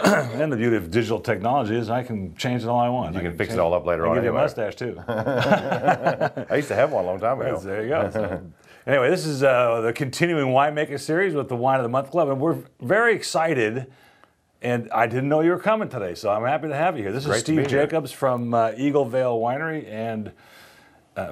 And the beauty of digital technology is I can change it all I want. You can fix it all up later on. Give you a mustache too. I used to have one a long time ago. There you go. So, anyway, this is the continuing Winemaker series with the Wine of the Month Club, and we're very excited. And I didn't know you were coming today, so I'm happy to have you here. This is Steve Jacobs from Eagle Vale Winery and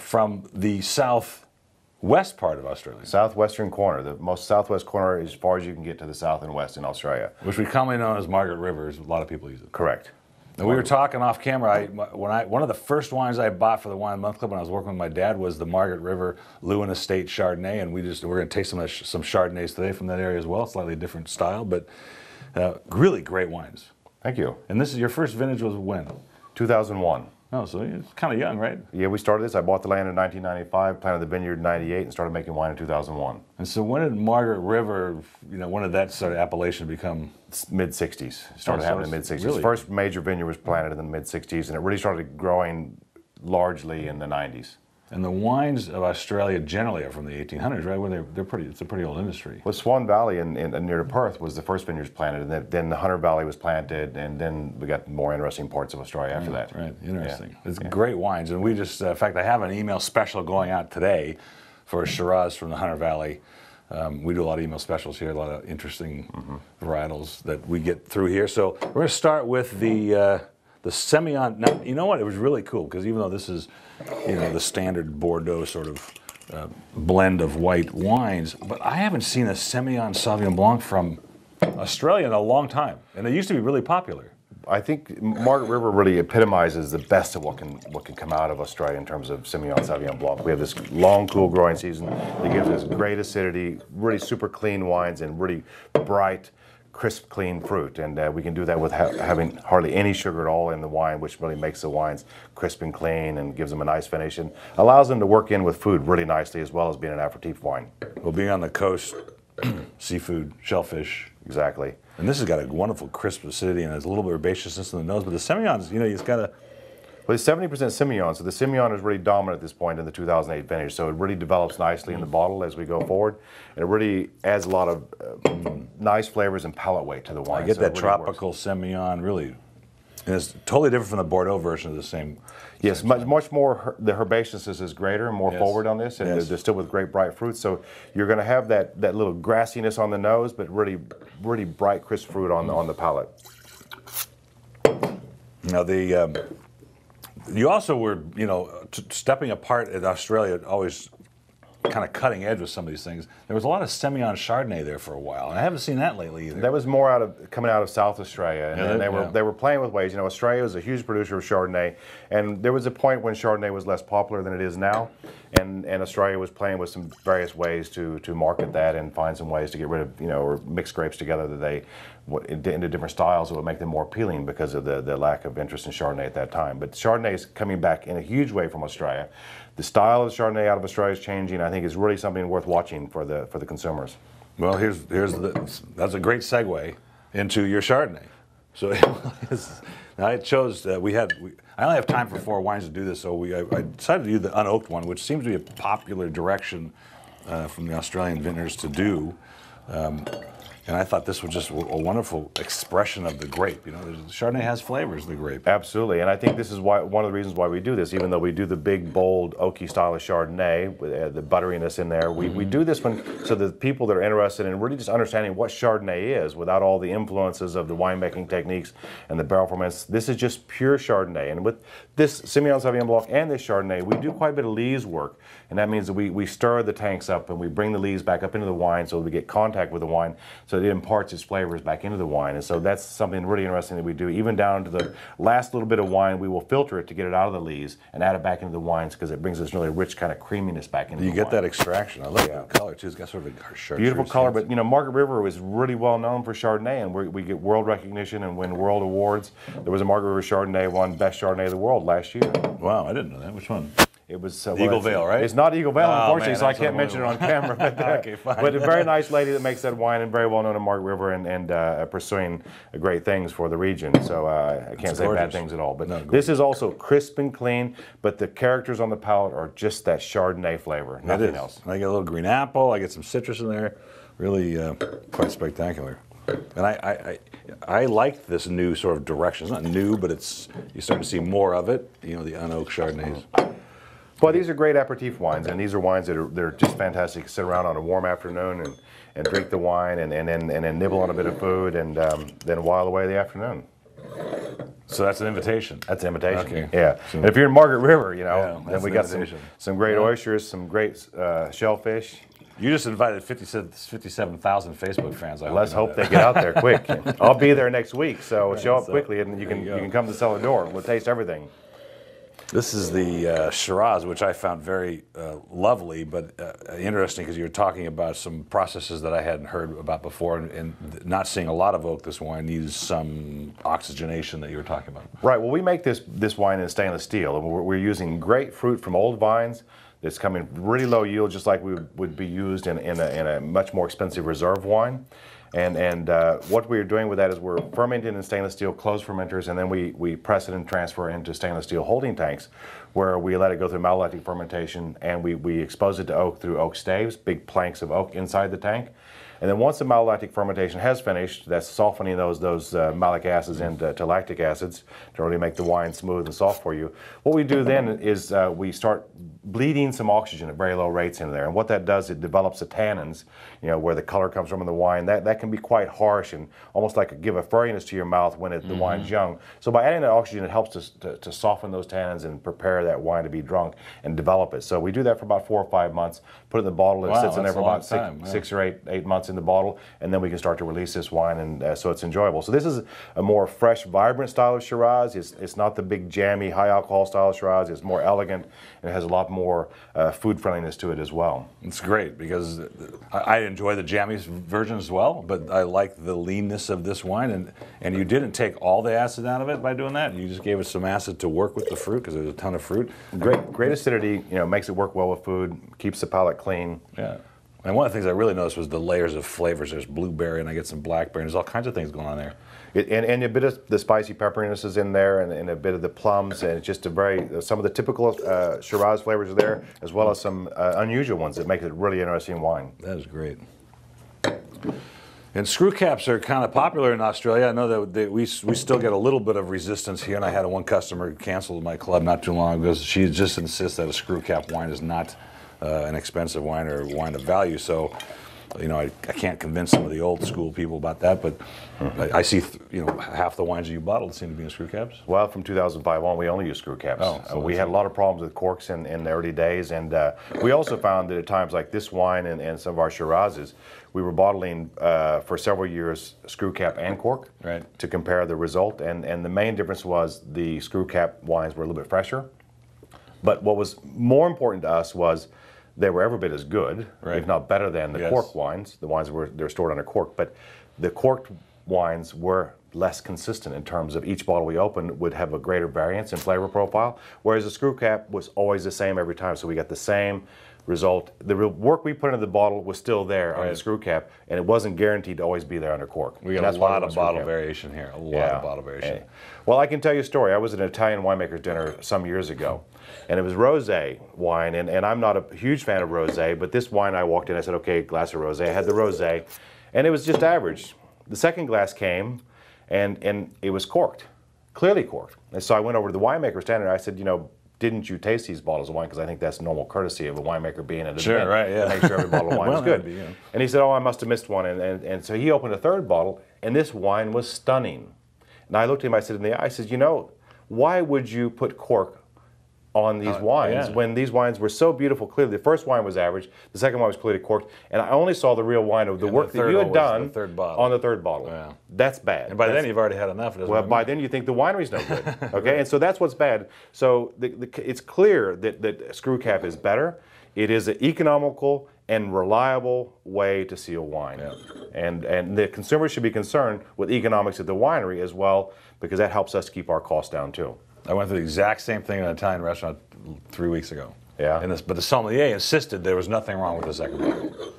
from the southwest part of Australia. Southwestern corner, the most southwest corner as far as you can get to the south and west in Australia. Which we commonly know as Margaret River, as a lot of people use it. Correct. And we were talking off camera. One of the first wines I bought for the Wine of the Month Club when I was working with my dad was the Margaret River Lewin Estate Chardonnay, and we're going to taste some Chardonnays today from that area as well. Slightly different style, but really great wines. Thank you. And this is your first vintage was when? 2001. Oh, so it's kind of young, right? Yeah, we started this. I bought the land in 1995, planted the vineyard in 98, and started making wine in 2001. And so when did Margaret River, when did that sort of appellation become? Mid-60s. Started happening in the mid-60s. Really? First major vineyard was planted in the mid-60s, and it really started growing largely in the 90s. And the wines of Australia generally are from the 1800s, right? Where it's a pretty old industry. Well, Swan Valley near Perth was the first vineyards planted, and then the Hunter Valley was planted, and then we got more interesting parts of Australia after that. Right, interesting. Yeah. It's great wines, and we just, in fact, I have an email special going out today for a Shiraz from the Hunter Valley. We do a lot of email specials here, a lot of interesting varietals that we get through here. So we're going to start with the Semillon. Now, you know what? It was really cool because even though this is, the standard Bordeaux sort of blend of white wines, but I haven't seen a Semillon Sauvignon Blanc from Australia in a long time, and it used to be really popular. I think Margaret River really epitomizes the best of what can come out of Australia in terms of Semillon Sauvignon Blanc. We have this long, cool growing season that gives us great acidity, really super clean wines, and really bright, crisp, clean fruit, and we can do that with having hardly any sugar at all in the wine, which really makes the wines crisp and clean and gives them a nice finish and allows them to work in with food really nicely, as well as being an aperitif wine. Well, being on the coast, seafood, shellfish. Exactly. And this has got a wonderful crisp acidity and there's a little bit of herbaceousness in the nose, but the Semillon's, it's got a... Well, it's 70% Semillon, so the Semillon is really dominant at this point in the 2008 vintage, so it really develops nicely in the bottle as we go forward, and it really adds a lot of nice flavors and palate weight to the wine. I get that really tropical Semillon, really, and it's totally different from the Bordeaux version of the same. Yes, much more, the herbaceousness is greater and more forward on this, and they're still with great bright fruits, so you're going to have that little grassiness on the nose, but really bright, crisp fruit on the palate. Now, you also were, stepping apart in Australia, always kind of cutting edge with some of these things. There was a lot of Semillon Chardonnay there for a while, and I haven't seen that lately either. That was more coming out of South Australia, and they were playing with ways. Australia is a huge producer of Chardonnay, and there was a point when Chardonnay was less popular than it is now, and Australia was playing with some various ways to market that and find some ways to get rid of, or mix grapes together that they into different styles that would make them more appealing because of the lack of interest in Chardonnay at that time. But Chardonnay is coming back in a huge way from Australia. The style of Chardonnay out of Australia is changing. I think it's really something worth watching for the consumers. Well, that's a great segue into your Chardonnay. So now I chose I only have time for 4 wines to do this, so I decided to do the unoaked one, which seems to be a popular direction from the Australian vintners to do. And I thought this was just a wonderful expression of the grape. Chardonnay has flavors of the grape. Absolutely, and I think this is one of the reasons why we do this. Even though we do the big, bold, oaky style of Chardonnay with the butteriness in there, we do this so the people that are interested in really just understanding what Chardonnay is, without all the influences of the winemaking techniques and the barrel ferments. This is just pure Chardonnay, and with this Semillon Sauvignon Blanc and this Chardonnay, we do quite a bit of lees work, and that means that we stir the tanks up and we bring the lees back up into the wine so that we get contact with the wine, so it imparts its flavors back into the wine. And so that's something really interesting that we do. Even down to the last little bit of wine, we will filter it to get it out of the lees and add it back into the wines because it brings this really rich kind of creaminess back into the wine. You get that extraction. I love that color too. It's got sort of a chartreuse. Beautiful color, but Margaret River is really well known for Chardonnay, and we get world recognition and win world awards. There was a Margaret River Chardonnay won Best Chardonnay of the World last year. Wow, I didn't know that. Which one? It was Eagle Vale, right? It's not Eagle Vale, unfortunately, man, so I can't mention it on camera. But, okay, fine. But a very nice lady that makes that wine, and very well known in Margaret River, and pursuing great things for the region. So I can't say bad things at all. But this is also crisp and clean, but the characters on the palate are just that Chardonnay flavor, nothing else. I get a little green apple. I get some citrus in there. Really quite spectacular. And I like this new sort of direction. It's not new, but you're starting to see more of it. You know, the unoaked Chardonnays. Well, these are great aperitif wines, and these are wines that they're just fantastic to sit around on a warm afternoon and drink the wine and then nibble on a bit of food and then while away the afternoon. So that's an invitation. That's an invitation. Okay. Yeah. So, and if you're in Margaret River, you know, yeah, then we got some great oysters, some great shellfish. You just invited 57,000 Facebook fans. Let's hope they get out there quick. I'll be there next week, so show up quickly, and you can come to the cellar door. We'll taste everything. This is the Shiraz, which I found very lovely, but interesting because you were talking about some processes that I hadn't heard about before, and not seeing a lot of oak. This wine needs some oxygenation that you were talking about. Right. Well, we make this wine in stainless steel, and we're using great fruit from old vines. It's coming really low yield, just like we would be used in a much more expensive reserve wine. And what we're doing with that is we're fermenting in stainless steel closed fermenters, and then we press it and transfer it into stainless steel holding tanks, where we let it go through malolactic fermentation, and we expose it to oak through oak staves, big planks of oak inside the tank. And then once the malolactic fermentation has finished, that's softening those malic acids into lactic acids to really make the wine smooth and soft for you. What we do then is we start bleeding some oxygen at very low rates in there. And what that does, it develops the tannins, you know, where the color comes from in the wine. That can be quite harsh and almost like give a furriness to your mouth when the wine's young. So by adding that oxygen, it helps to soften those tannins and prepare that wine to be drunk and develop it. So we do that for about 4 or 5 months, put it in the bottle, and it sits in there for about six or eight months in the bottle, and then we can start to release this wine, and so it's enjoyable. So this is a more fresh, vibrant style of Shiraz. It's not the big jammy, high alcohol style of Shiraz. It's more elegant, and it has a lot more food friendliness to it as well. It's great because I enjoy the jammy version as well, but I like the leanness of this wine, and you didn't take all the acid out of it by doing that. You just gave it some acid to work with the fruit because there's a ton of fruit. Great acidity, you know, makes it work well with food, keeps the palate clean. Yeah. And one of the things I really noticed was the layers of flavors. There's blueberry, and I get some blackberry, and there's all kinds of things going on there. And a bit of the spicy pepperiness is in there, and a bit of the plums, and it's just some of the typical Shiraz flavors are there, as well as some unusual ones that make it really interesting wine. That is great. And screw caps are kind of popular in Australia. I know that we still get a little bit of resistance here, and I had one customer cancel my club not too long ago because she just insists that a screw cap wine is not an expensive wine or wine of value. So, you know, I can't convince some of the old school people about that, but I see, you know, half the wines that you bottled seem to be in screw caps. Well, from 2005 on, we only use screw caps. Oh, so we had a lot of problems with corks in the early days, and we also found that at times like this wine and some of our Shirazes, we were bottling for several years screw cap and cork to compare the result, and the main difference was the screw cap wines were a little bit fresher. But what was more important to us was they were every bit as good, if not better than the cork wines, the wines that they're stored under cork. But the corked wines were less consistent in terms of each bottle we opened would have a greater variance in flavor profile, whereas the screw cap was always the same every time. So we got the same result. The real work we put into the bottle was still there on the screw cap, and it wasn't guaranteed to always be there under cork. We got a lot of bottle variation here, a lot of bottle variation. Well, I can tell you a story. I was at an Italian winemaker's dinner some years ago, and it was rosé wine, and I'm not a huge fan of rosé, but this wine I walked in, I said, okay, glass of rosé. I had the rosé, and it was just average. The second glass came, and it was corked, clearly corked. And so I went over to the winemaker standing there. I said, you know, didn't you taste these bottles of wine? Because I think that's normal courtesy of a winemaker being at an event to make sure every bottle of wine is good. And he said, oh, I must have missed one. And so he opened a third bottle, and this wine was stunning. And I looked at him, I said in the eye, I said, you know, why would you put cork on these wines when these wines were so beautiful? Clearly, the first wine was average, the second wine was clearly corked, and I only saw the real wine of the work that you had done on the third bottle. Yeah. That's bad. And by then you've already had enough. Well, by then you think the winery's no good. Okay, and so that's what's bad. So it's clear that screw cap is better. It is an economical and reliable way to seal wine. And the consumer should be concerned with economics at the winery as well, because that helps us keep our costs down too. I went through the exact same thing in an Italian restaurant 3 weeks ago. Yeah. But the sommelier insisted there was nothing wrong with the second bottle.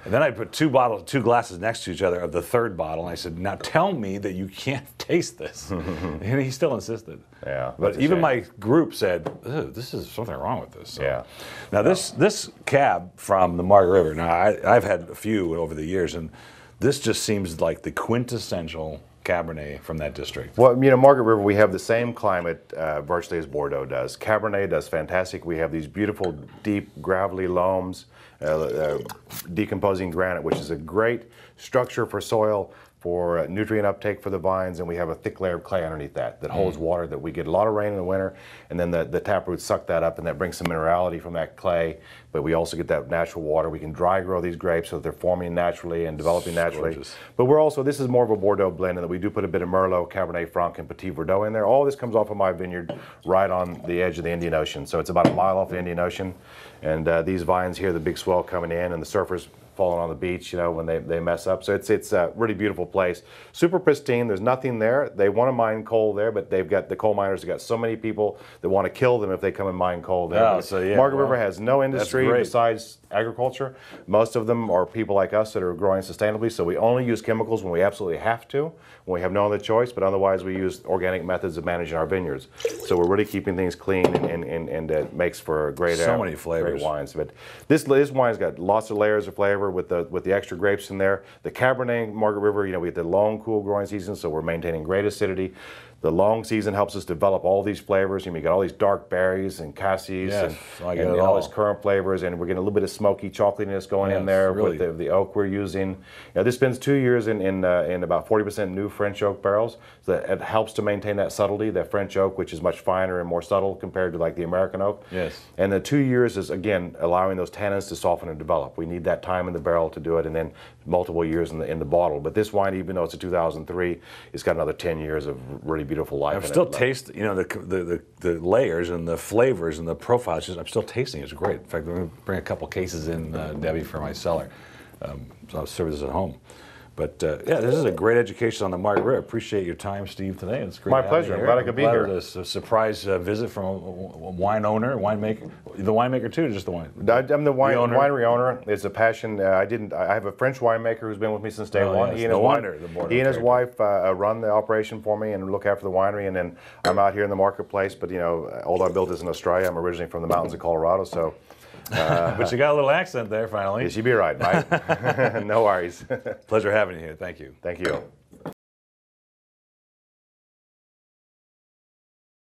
And then I put two glasses next to each other of the third bottle, and I said, now tell me that you can't taste this. And he still insisted. Yeah. But even my group said, this is something wrong with this. So. Yeah. Now this cab from the Margaret River, now I've had a few over the years, and this just seems like the quintessential Cabernet from that district? Well, you know, Margaret River, we have the same climate virtually as Bordeaux does. Cabernet does fantastic. We have these beautiful, deep, gravelly loams, decomposing granite, which is a great structure for soil, for nutrient uptake for the vines, and we have a thick layer of clay underneath that holds water, that we get a lot of rain in the winter, and then the tap roots suck that up, and that brings some minerality from that clay, but we also get that natural water. We can dry grow these grapes so that they're forming naturally and developing naturally. Gorgeous. But we're also, this is more of a Bordeaux blend, in that we do put a bit of Merlot, Cabernet Franc, and Petit Verdot in there. All this comes off of my vineyard right on the edge of the Indian Ocean. So it's about a mile off the Indian Ocean, and these vines here, the big swell coming in, and the surfers falling on the beach, you know, when they mess up. So it's a really beautiful place. Super pristine. There's nothing there. They want to mine coal there, but they've got, the coal miners have got so many people that want to kill them if they come and mine coal there. Oh, so yeah, Margaret River has no industry great. besides agriculture. Most of them are people like us that are growing sustainably, so we only use chemicals when we absolutely have to, when we have no other choice, but otherwise we use organic methods of managing our vineyards. So we're really keeping things clean, and it makes for great, many flavors. great wines. But this wine's got lots of layers of flavor with the extra grapes in there. The Cabernet Margaret River, you know, we get the long, cool growing season, so we're maintaining great acidity. The long season helps us develop all these flavors. You know, you got all these dark berries and cassis, Yes, I get and it all all. these currant flavors, and we're getting a little bit of smoky chocolatiness going in Yes, there really. with the oak we're using. You know, this spends 2 years in about 40% new French oak barrels, so that it helps to maintain that subtlety, that French oak, which is much finer and more subtle compared to like the American oak. Yes. And the 2 years is, again, allowing those tannins to soften and develop. We need that time in the barrel to do it, and then multiple years in the bottle. But this wine, even though it's a 2003, it's got another 10 years of really beautiful life I'm in still it. tasting, you know, the layers and the flavors and the profiles. I'm still tasting it. It's great. In fact, I'm going to bring a couple cases in, Debbie, for my cellar. So I'll serve this at home. But yeah, this is a great education on the Margaret River. Appreciate your time, Steve, today. It's great. My to have you pleasure. I'm here. glad I could be here. It was a surprise visit from a wine owner, winemaker. The winemaker too, or just the wine? I'm the owner? winery owner. It's a passion. I have a French winemaker who's been with me since day Oh, one. yes. He and No his wonder, wife, the Bordeaux he and his character. wife run the operation for me and look after the winery. And then I'm out here in the marketplace. But you know, although I built this in Australia, I'm originally from the mountains of Colorado. So But you got a little accent there finally. yes, you'd be right, Mike. No worries. Pleasure having you here. Thank you. Thank you.